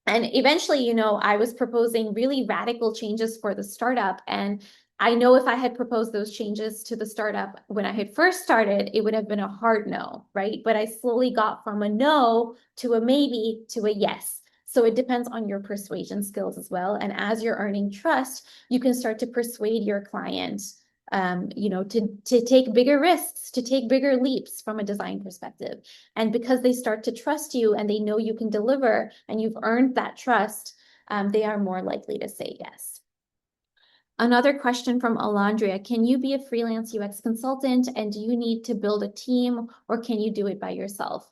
And eventually, I was proposing really radical changes for the startup. And I know if I had proposed those changes to the startup when I had first started, it would have been a hard no, right? But I slowly got from a no to a maybe to a yes. So it depends on your persuasion skills as well. And as you're earning trust, you can start to persuade your client, to take bigger risks, to take bigger leaps from a design perspective. And because they start to trust you and they know you can deliver and you've earned that trust, they are more likely to say yes. Another question from Alondria: can you be a freelance UX consultant, and do you need to build a team, or can you do it by yourself?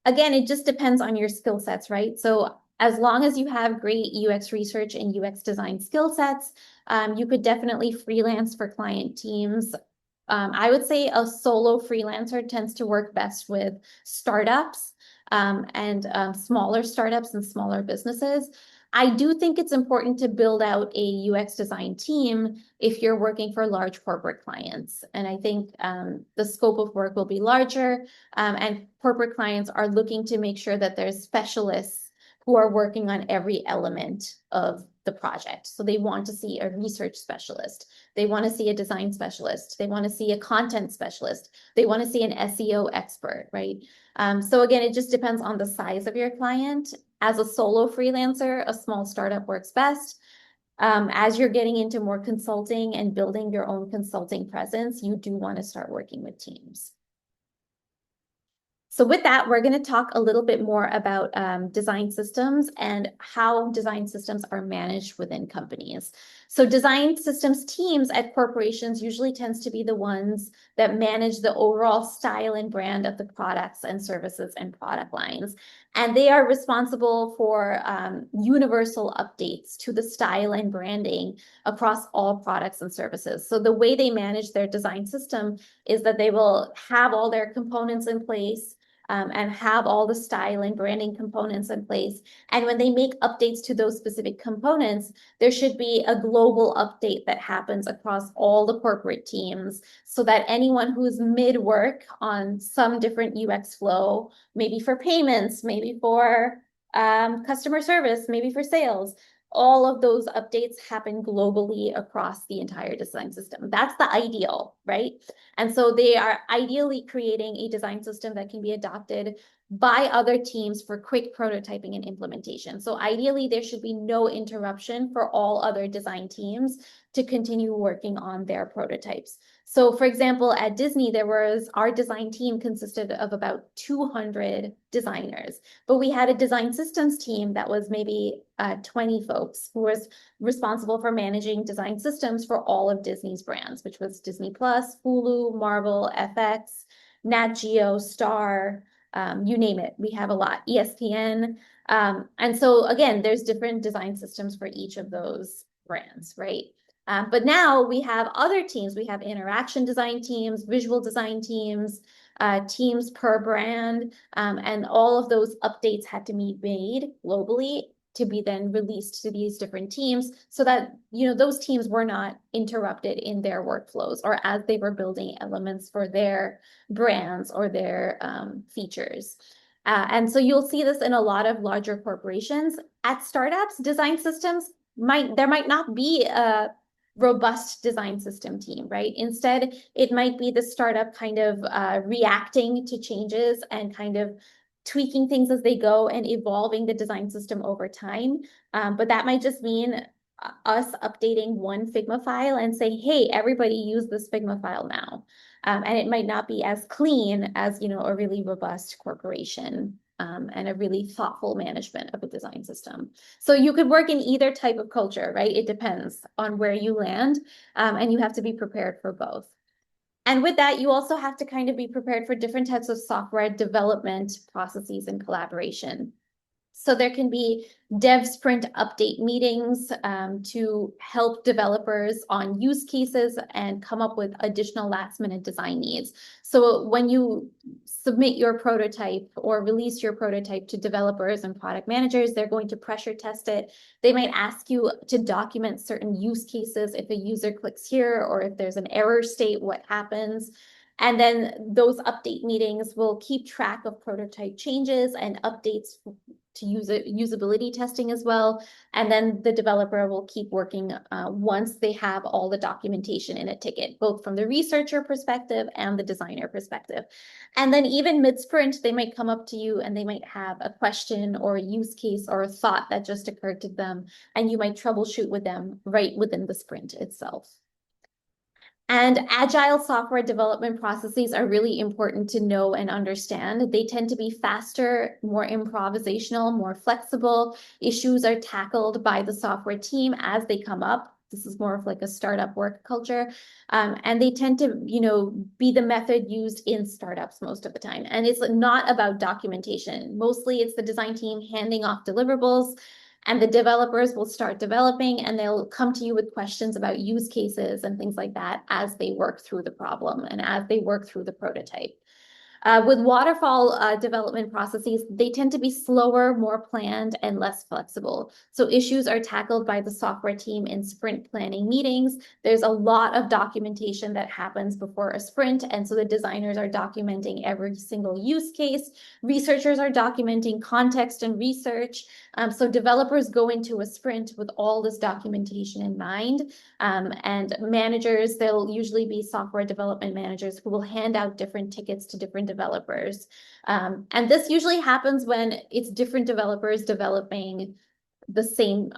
Again, it just depends on your skill sets, right? So as long as you have great UX research and UX design skill sets, you could definitely freelance for client teams. I would say a solo freelancer tends to work best with startups and smaller startups and smaller businesses. I do think it's important to build out a UX design team if you're working for large corporate clients. And I think the scope of work will be larger, and corporate clients are looking to make sure that there's specialists who are working on every element of the project. So they want to see a research specialist. They want to see a design specialist. They want to see a content specialist. They want to see an SEO expert, right? So again, it just depends on the size of your client. As a solo freelancer, a small startup works best. As you're getting into more consulting and building your own consulting presence, you do want to start working with teams. So with that, we're going to talk a little bit more about design systems and how design systems are managed within companies. So design systems teams at corporations usually tends to be the ones that manage the overall style and brand of the products and services and product lines. And they are responsible for universal updates to the style and branding across all products and services. So the way they manage their design system is that they will have all their components in place, and have all the style and branding components in place. And when they make updates to those specific components, there should be a global update that happens across all the corporate teams so that anyone who's mid-work on some different UX flow, maybe for payments, maybe for customer service, maybe for sales, all of those updates happen globally across the entire design system. That's the ideal, right? And so they are ideally creating a design system that can be adopted by other teams for quick prototyping and implementation. So ideally, there should be no interruption for all other design teams to continue working on their prototypes. So for example, at Disney, our design team consisted of about 200 designers, but we had a design systems team that was maybe 20 folks who was responsible for managing design systems for all of Disney's brands, which was Disney Plus, Hulu, Marvel, FX, Nat Geo, Star, you name it. We have a lot, ESPN. And so again, there's different design systems for each of those brands, right? But now we have other teams. We have interaction design teams, visual design teams, teams per brand, and all of those updates had to be made globally to be then released to these different teams so that, those teams were not interrupted in their workflows or as they were building elements for their brands or their features. And so you'll see this in a lot of larger corporations. At startups, design systems there might not be a robust design system team, right? Instead, it might be the startup kind of reacting to changes and kind of tweaking things as they go and evolving the design system over time. But that might just mean us updating one Figma file and say, hey, everybody use this Figma file now. And it might not be as clean as, a really robust corporation and a really thoughtful management of a design system. So you could work in either type of culture, right? It depends on where you land, and you have to be prepared for both. And with that, you also have to kind of be prepared for different types of software development processes and collaboration. So there can be dev sprint update meetings to help developers on use cases and come up with additional last minute design needs. So when you submit your prototype or release your prototype to developers and product managers, they're going to pressure test it. They might ask you to document certain use cases. If a user clicks here or if there's an error state, what happens? And then those update meetings will keep track of prototype changes and updates to usability testing as well. And then the developer will keep working once they have all the documentation in a ticket, both from the researcher perspective and the designer perspective. And then even mid-sprint, they might come up to you and they might have a question or a use case or a thought that just occurred to them, and you might troubleshoot with them right within the sprint itself. And agile software development processes are really important to know and understand. They tend to be faster, more improvisational, more flexible. Issues are tackled by the software team as they come up. This is more of like a startup work culture. And they tend to, be the method used in startups most of the time. And it's not about documentation. Mostly it's the design team handing off deliverables, and the developers will start developing and they'll come to you with questions about use cases and things like that as they work through the problem and as they work through the prototype. With waterfall development processes, they tend to be slower, more planned, and less flexible. So issues are tackled by the software team in sprint planning meetings. There's a lot of documentation that happens before a sprint, and so the designers are documenting every single use case. Researchers are documenting context and research. So developers go into a sprint with all this documentation in mind. And managers, they'll usually be software development managers who will hand out different tickets to different developers. And this usually happens when it's different developers developing the same,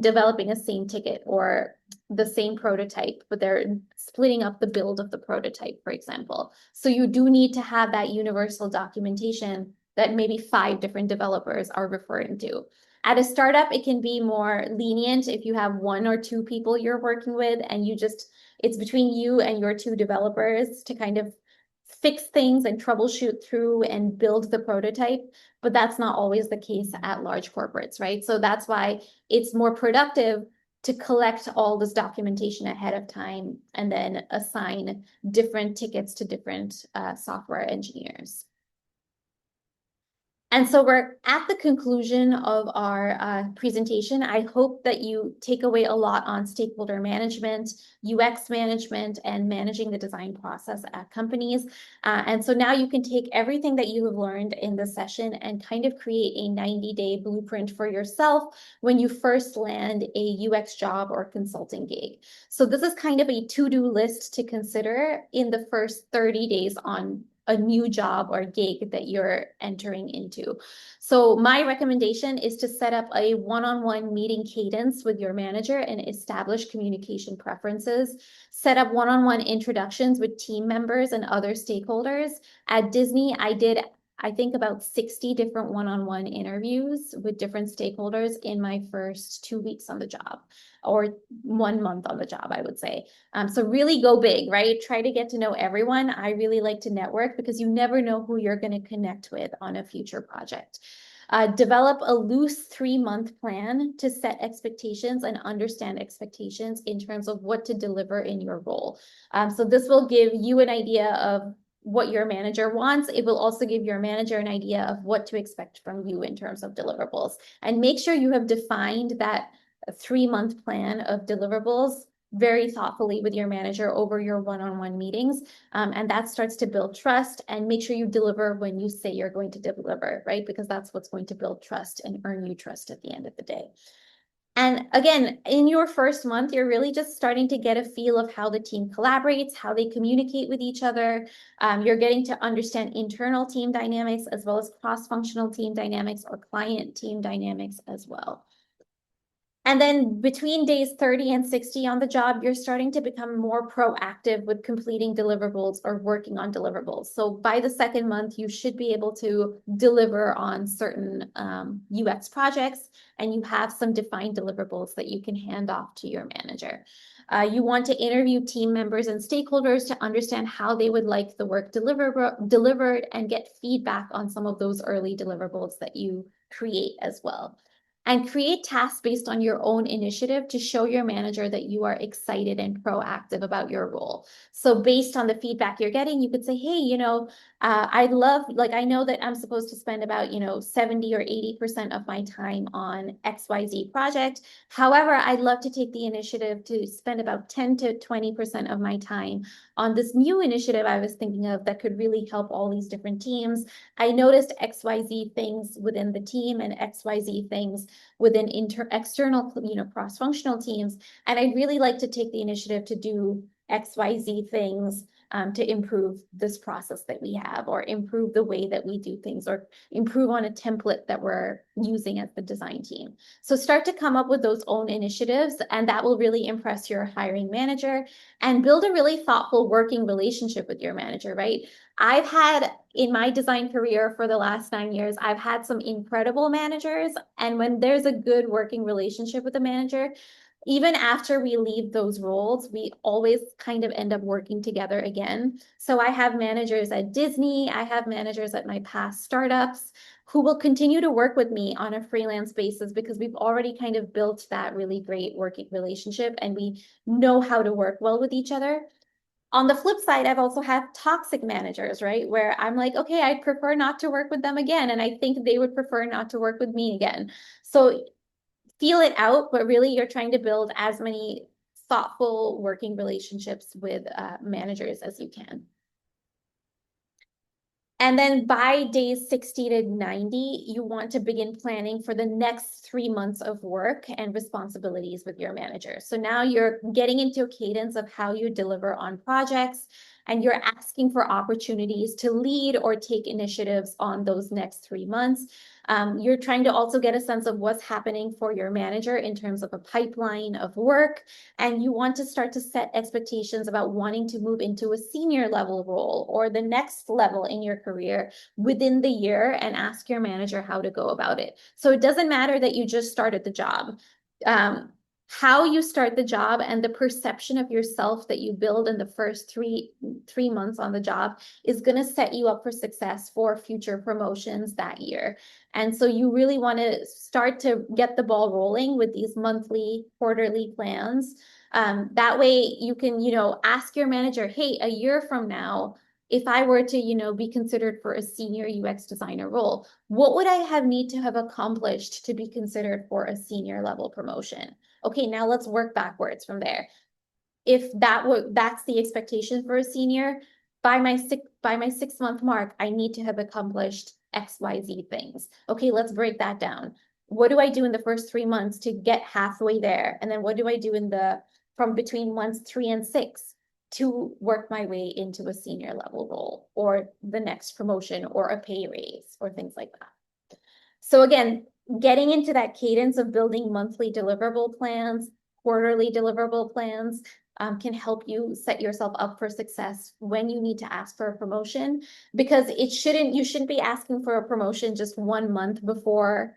developing a same ticket or the same prototype, but they're splitting up the build of the prototype, for example. So you do need to have that universal documentation that maybe 5 different developers are referring to. At a startup, it can be more lenient if you have 1 or 2 people you're working with and it's between you and your 2 developers to kind of fix things and troubleshoot through and build the prototype. But that's not always the case at large corporates, right? So that's why it's more productive to collect all this documentation ahead of time and then assign different tickets to different software engineers. And so we're at the conclusion of our presentation. I hope that you take away a lot on stakeholder management, UX management, and managing the design process at companies. And so now you can take everything that you have learned in this session and kind of create a 90-day blueprint for yourself when you first land a UX job or consulting gig. So this is kind of a to-do list to consider in the first 30 days on a new job or gig that you're entering into. So my recommendation is to set up a one-on-one meeting cadence with your manager and establish communication preferences. Set up one-on-one introductions with team members and other stakeholders. At Disney, I think about 60 different one-on-one interviews with different stakeholders in my first 2 weeks on the job, or 1 month on the job, I would say. So really go big, right? Try to get to know everyone. I really like to network because you never know who you're going to connect with on a future project. Develop a loose 3-month plan to set expectations and understand expectations in terms of what to deliver in your role. So this will give you an idea of what your manager wants. It will also give your manager an idea of what to expect from you in terms of deliverables. And make sure you have defined that 3-month plan of deliverables very thoughtfully with your manager over your one-on-one meetings. And that starts to build trust, and make sure you deliver when you say you're going to deliver, right? Because that's what's going to build trust and earn you trust at the end of the day. And again, in your first month, you're really just starting to get a feel of how the team collaborates, how they communicate with each other. You're getting to understand internal team dynamics as well as cross-functional team dynamics or client team dynamics as well. And then between days 30 and 60 on the job, you're starting to become more proactive with completing deliverables or working on deliverables. So by the 2nd month, you should be able to deliver on certain UX projects, and you have some defined deliverables that you can hand off to your manager. You want to interview team members and stakeholders to understand how they would like the work delivered and get feedback on some of those early deliverables that you create as well. And create tasks based on your own initiative to show your manager that you are excited and proactive about your role. So based on the feedback you're getting, you could say, hey, I know that I'm supposed to spend about, 70 or 80% of my time on XYZ project. However, I'd love to take the initiative to spend about 10 to 20% of my time on this new initiative I was thinking of that could really help all these different teams. I noticed XYZ things within the team and XYZ things within external, cross-functional teams. And I'd really like to take the initiative to do XYZ things to improve this process that we have, or improve the way that we do things, or improve on a template that we're using as the design team. So start to come up with those own initiatives, and that will really impress your hiring manager, and build a really thoughtful working relationship with your manager, right? I've had, in my design career for the last 9 years, I've had some incredible managers. And when there's a good working relationship with the manager, even after we leave those roles, we always kind of end up working together again. So I have managers at Disney, I have managers at my past startups who will continue to work with me on a freelance basis because we've already kind of built that really great working relationship and we know how to work well with each other. On the flip side, I've also had toxic managers, right? Where I'm like, okay, I'd prefer not to work with them again. And I think they would prefer not to work with me again. So feel it out, but really you're trying to build as many thoughtful working relationships with managers as you can. And then by days 60 to 90, you want to begin planning for the next 3 months of work and responsibilities with your manager. So now you're getting into a cadence of how you deliver on projects. and you're asking for opportunities to lead or take initiatives on those next 3 months. You're trying to also get a sense of what's happening for your manager in terms of a pipeline of work, and you want to start to set expectations about wanting to move into a senior level role or the next level in your career within the year, and ask your manager how to go about it. So it doesn't matter that you just started the job. How you start the job and the perception of yourself that you build in the first three months on the job is going to set you up for success for future promotions that year. And so you really want to start to get the ball rolling with these monthly, quarterly plans. That way you can, ask your manager, hey, a year from now, if I were to, be considered for a senior UX designer role, what would I need to have accomplished to be considered for a senior level promotion? Okay, now let's work backwards from there. If that's the expectation for a senior, by my 6 month mark, I need to have accomplished XYZ things. Okay, let's break that down. What do I do in the first 3 months to get halfway there? And then what do I do from between months 3 and 6 to work my way into a senior level role or the next promotion or a pay raise or things like that. So again, getting into that cadence of building monthly deliverable plans, quarterly deliverable plans, can help you set yourself up for success when you need to ask for a promotion, because you shouldn't be asking for a promotion just 1 month before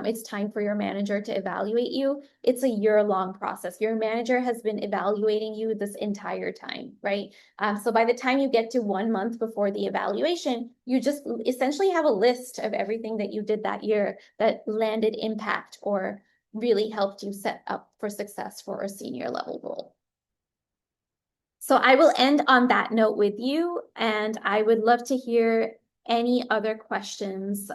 it's time for your manager to evaluate you. It's a year-long process. Your manager has been evaluating you this entire time, right? So by the time you get to 1 month before the evaluation, you just essentially have a list of everything that you did that year that landed impact or really helped you set up for success for a senior level role. So I will end on that note with you, and I would love to hear any other questions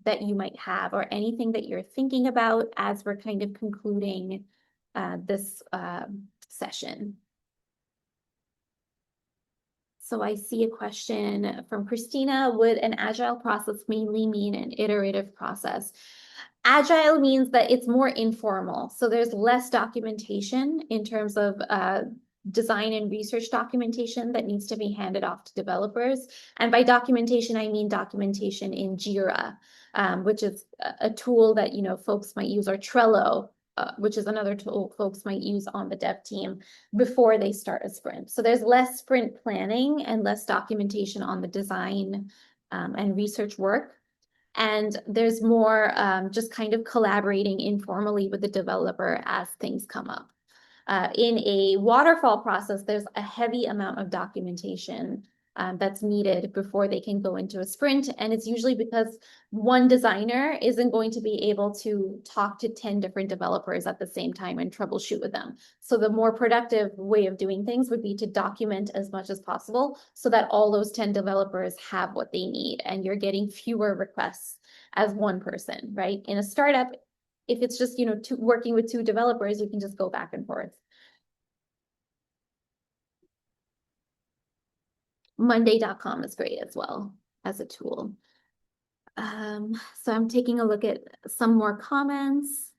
that you might have, or anything that you're thinking about as we're kind of concluding this session. So I see a question from Christina. Would an agile process mainly mean an iterative process? Agile means that it's more informal. So there's less documentation in terms of design and research documentation that needs to be handed off to developers. And by documentation, I mean documentation in Jira, which is a tool that, folks might use, or Trello, which is another tool folks might use on the dev team before they start a sprint. So there's less sprint planning and less documentation on the design and research work. And there's more just kind of collaborating informally with the developer as things come up. In a waterfall process, there's a heavy amount of documentation that's needed before they can go into a sprint. And it's usually because one designer isn't going to be able to talk to 10 different developers at the same time and troubleshoot with them. So the more productive way of doing things would be to document as much as possible so that all those 10 developers have what they need, and you're getting fewer requests as one person, right? In a startup, if it's just, working with 2 developers, you can just go back and forth. Monday.com is great as well as a tool. So I'm taking a look at some more comments.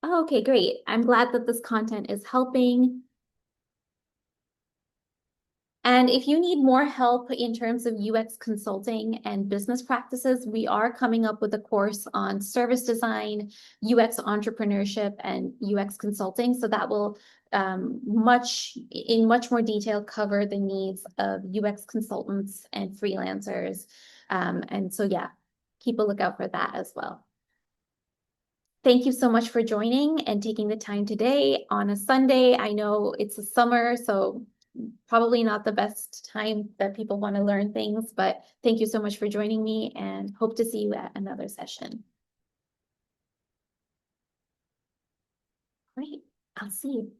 Oh, okay, great. I'm glad that this content is helping. And if you need more help in terms of UX consulting and business practices, we are coming up with a course on service design, UX entrepreneurship, and UX consulting. So that will in much more detail cover the needs of UX consultants and freelancers. And so, yeah, keep a lookout for that as well. Thank you so much for joining and taking the time today on a Sunday. I know it's a summer, so probably not the best time that people want to learn things, but thank you so much for joining me, and hope to see you at another session. Great, I'll see you.